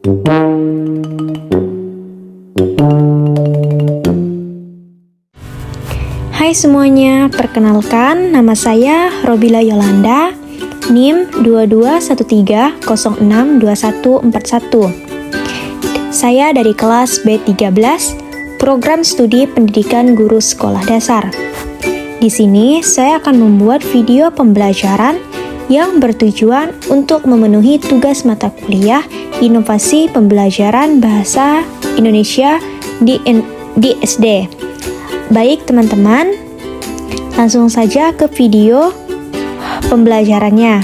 Hai semuanya, perkenalkan nama saya Robila Yolanda, NIM 2213062141. Saya dari kelas B13, Program Studi Pendidikan Guru Sekolah Dasar. Di sini saya akan membuat video pembelajaran yang bertujuan untuk memenuhi tugas mata kuliah Inovasi Pembelajaran Bahasa Indonesia di SD. Baik teman-teman, langsung saja ke video pembelajarannya.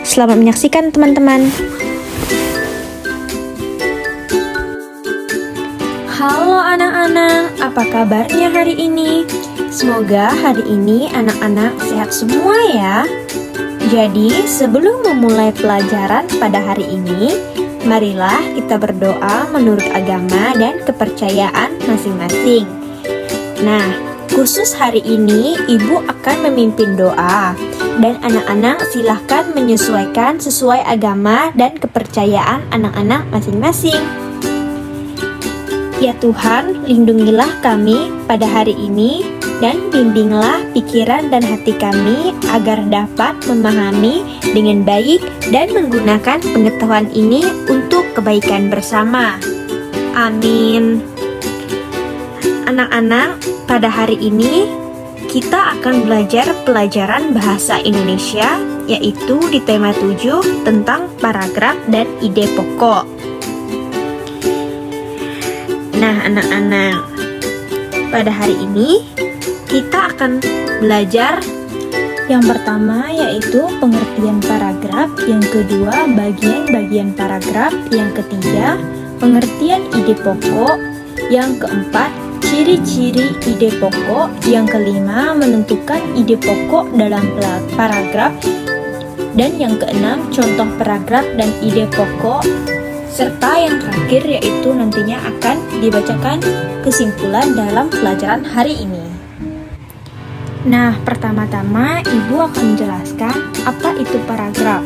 Selamat menyaksikan teman-teman. Halo anak-anak, apa kabarnya hari ini? Semoga hari ini anak-anak sehat semua ya. Jadi sebelum memulai pelajaran pada hari ini, marilah kita berdoa menurut agama dan kepercayaan masing-masing. Nah, khusus hari ini Ibu akan memimpin doa dan anak-anak silahkan menyesuaikan sesuai agama dan kepercayaan anak-anak masing-masing. Ya Tuhan, lindungilah kami pada hari ini dan bimbinglah pikiran dan hati kami agar dapat memahami dengan baik dan menggunakan pengetahuan ini untuk kebaikan bersama. Amin. Anak-anak, pada hari ini kita akan belajar pelajaran bahasa Indonesia, yaitu di tema 7 tentang paragraf dan ide pokok. Nah, anak-anak, pada hari ini kita akan belajar yang pertama yaitu pengertian paragraf, yang kedua bagian-bagian paragraf, yang ketiga pengertian ide pokok, yang keempat ciri-ciri ide pokok, yang kelima menentukan ide pokok dalam paragraf, dan yang keenam contoh paragraf dan ide pokok, serta yang terakhir yaitu nantinya akan dibacakan kesimpulan dalam pelajaran hari ini. Nah, pertama-tama Ibu akan menjelaskan apa itu paragraf.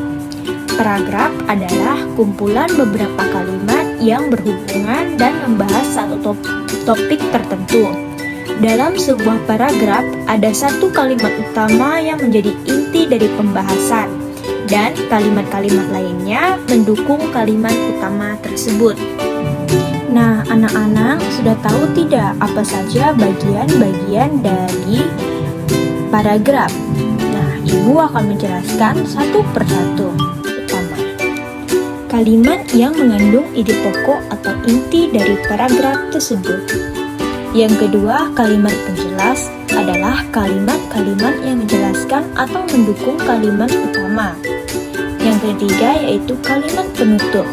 Paragraf adalah kumpulan beberapa kalimat yang berhubungan dan membahas satu topik tertentu. Dalam sebuah paragraf ada satu kalimat utama yang menjadi inti dari pembahasan, dan kalimat-kalimat lainnya mendukung kalimat utama tersebut. Nah, anak-anak sudah tahu tidak apa saja bagian-bagian dari paragraf? Nah, Ibu akan menjelaskan satu persatu. Pertama, kalimat yang mengandung ide pokok atau inti dari paragraf tersebut. Yang kedua, kalimat penjelas adalah kalimat-kalimat yang menjelaskan atau mendukung kalimat utama. Yang ketiga yaitu kalimat penutup,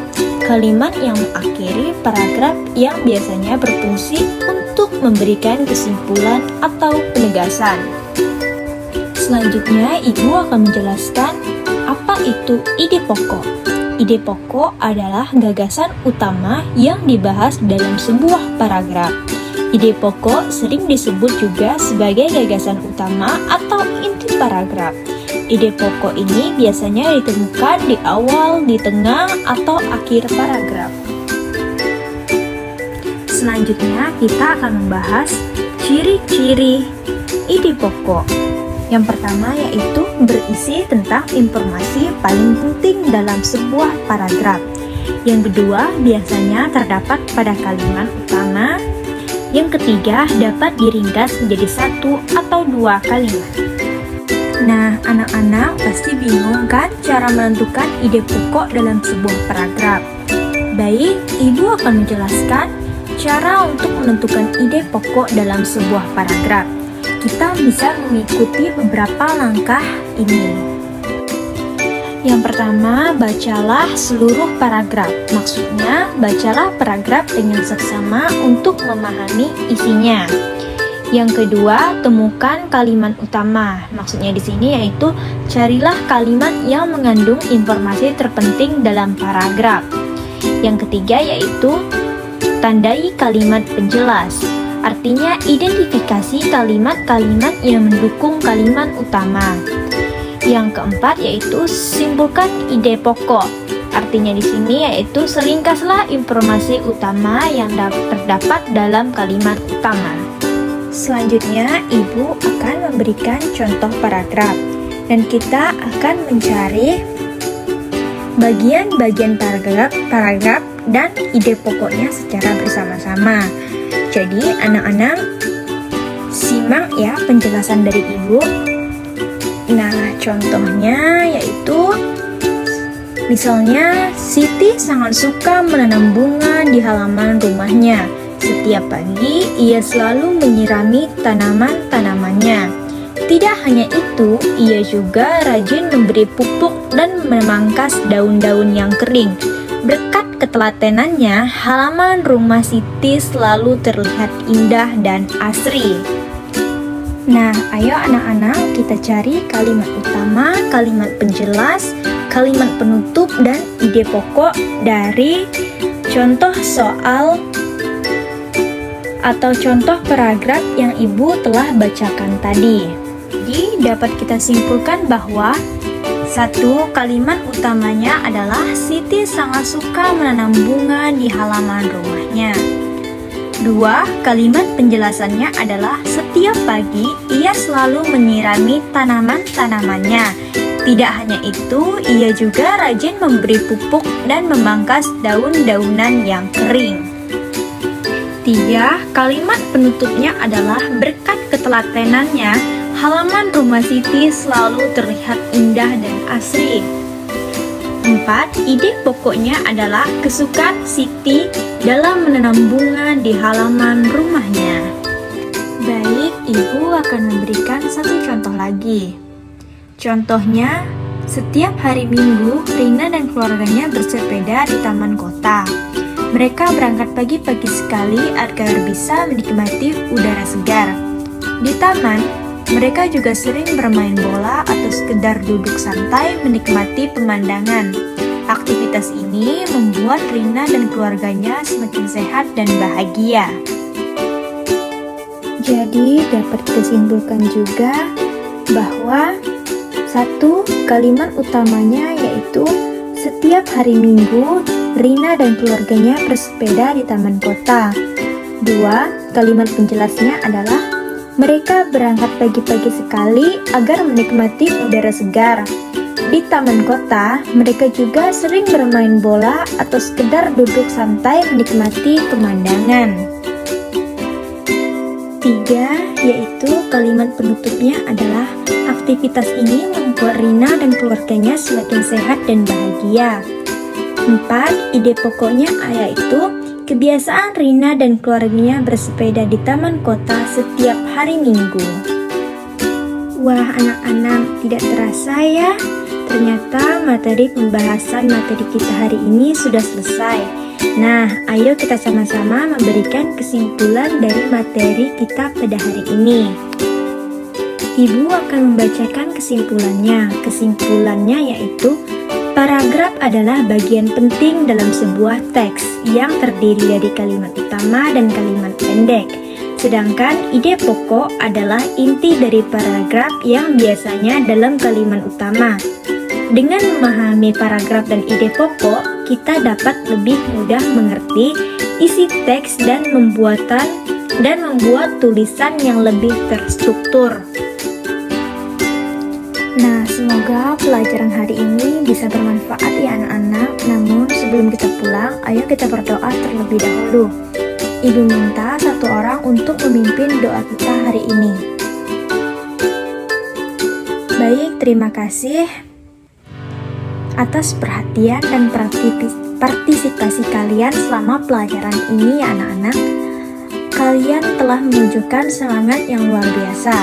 kalimat yang mengakhiri paragraf yang biasanya berfungsi untuk memberikan kesimpulan atau penegasan. Selanjutnya, Ibu akan menjelaskan apa itu ide pokok. Ide pokok adalah gagasan utama yang dibahas dalam sebuah paragraf. Ide pokok sering disebut juga sebagai gagasan utama atau inti paragraf. Ide pokok ini biasanya ditemukan di awal, di tengah, atau akhir paragraf. Selanjutnya, kita akan membahas ciri-ciri ide pokok. Yang pertama yaitu berisi tentang informasi paling penting dalam sebuah paragraf. Yang kedua, biasanya terdapat pada kalimat utama. Yang ketiga, dapat diringkas menjadi satu atau dua kalimat. Nah, anak-anak pasti bingung kan cara menentukan ide pokok dalam sebuah paragraf? Baik, Ibu akan menjelaskan cara untuk menentukan ide pokok dalam sebuah paragraf. Kita bisa mengikuti beberapa langkah ini. Yang pertama, bacalah seluruh paragraf. Maksudnya, bacalah paragraf dengan seksama untuk memahami isinya. Yang kedua, temukan kalimat utama. Maksudnya di sini yaitu carilah kalimat yang mengandung informasi terpenting dalam paragraf. Yang ketiga yaitu tandai kalimat penjelas. Artinya identifikasi kalimat-kalimat yang mendukung kalimat utama. Yang keempat yaitu simpulkan ide pokok. Artinya di sini yaitu seringkaslah informasi utama yang terdapat dalam kalimat utama. Selanjutnya, Ibu akan memberikan contoh paragraf dan kita akan mencari bagian-bagian paragraf dan ide pokoknya secara bersama-sama. Jadi, anak-anak simak ya penjelasan dari Ibu. Nah, contohnya yaitu misalnya Siti sangat suka menanam bunga di halaman rumahnya. Setiap pagi ia selalu menyirami tanaman-tanamannya. Tidak hanya itu, ia juga rajin memberi pupuk dan memangkas daun-daun yang kering. Berkat ketelatenannya, halaman rumah Siti selalu terlihat indah dan asri. Nah, ayo anak-anak kita cari kalimat utama, kalimat penjelas, kalimat penutup, dan ide pokok dari contoh soal atau contoh paragraf yang Ibu telah bacakan tadi. Jadi, dapat kita simpulkan bahwa satu, kalimat utamanya adalah Siti sangat suka menanam bunga di halaman rumahnya. Dua, kalimat penjelasannya adalah setiap pagi ia selalu menyirami tanaman-tanamannya. Tidak hanya itu, ia juga rajin memberi pupuk dan memangkas daun-daunan yang kering. Tiga, kalimat penutupnya adalah berkat ketelatenannya, halaman rumah Siti selalu terlihat indah dan asri. 4. Ide pokoknya adalah kesukaan Siti dalam menanam bunga di halaman rumahnya. Baik, Ibu akan memberikan satu contoh lagi. Contohnya, setiap hari Minggu, Rina dan keluarganya bersepeda di taman kota. Mereka berangkat pagi-pagi sekali agar bisa menikmati udara segar. Di taman, mereka juga sering bermain bola atau sekedar duduk santai menikmati pemandangan. Aktivitas ini membuat Rina dan keluarganya semakin sehat dan bahagia. Jadi dapat disimpulkan juga bahwa satu, kalimat utamanya yaitu setiap hari Minggu Rina dan keluarganya bersepeda di taman kota. 2. Kalimat penjelasnya adalah mereka berangkat pagi-pagi sekali agar menikmati udara segar. Di taman kota, mereka juga sering bermain bola atau sekedar duduk santai menikmati pemandangan. 3. Yaitu kalimat penutupnya adalah aktivitas ini membuat Rina dan keluarganya semakin sehat dan bahagia. 4. Ide pokoknya yaitu kebiasaan Rina dan keluarganya bersepeda di taman kota setiap hari Minggu. Wah, anak-anak, tidak terasa ya, ternyata materi pembahasan materi kita hari ini sudah selesai. Nah, ayo kita sama-sama memberikan kesimpulan dari materi kita pada hari ini. Ibu akan membacakan kesimpulannya. Kesimpulannya yaitu paragraf adalah bagian penting dalam sebuah teks yang terdiri dari kalimat utama dan kalimat pendek. Sedangkan ide pokok adalah inti dari paragraf yang biasanya dalam kalimat utama. Dengan memahami paragraf dan ide pokok, kita dapat lebih mudah mengerti isi teks dan membuat tulisan yang lebih terstruktur. Nah, semoga pelajaran hari ini bisa bermanfaat ya anak-anak. Namun sebelum kita pulang, ayo kita berdoa terlebih dahulu. Ibu minta satu orang untuk memimpin doa kita hari ini. Baik, terima kasih atas perhatian dan partisipasi kalian selama pelajaran ini ya anak-anak. Kalian telah menunjukkan semangat yang luar biasa.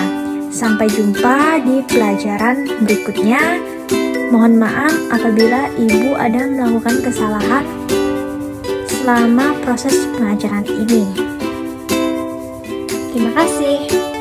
Sampai jumpa di pelajaran berikutnya. Mohon maaf apabila Ibu ada melakukan kesalahan selama proses pengajaran ini. Terima kasih.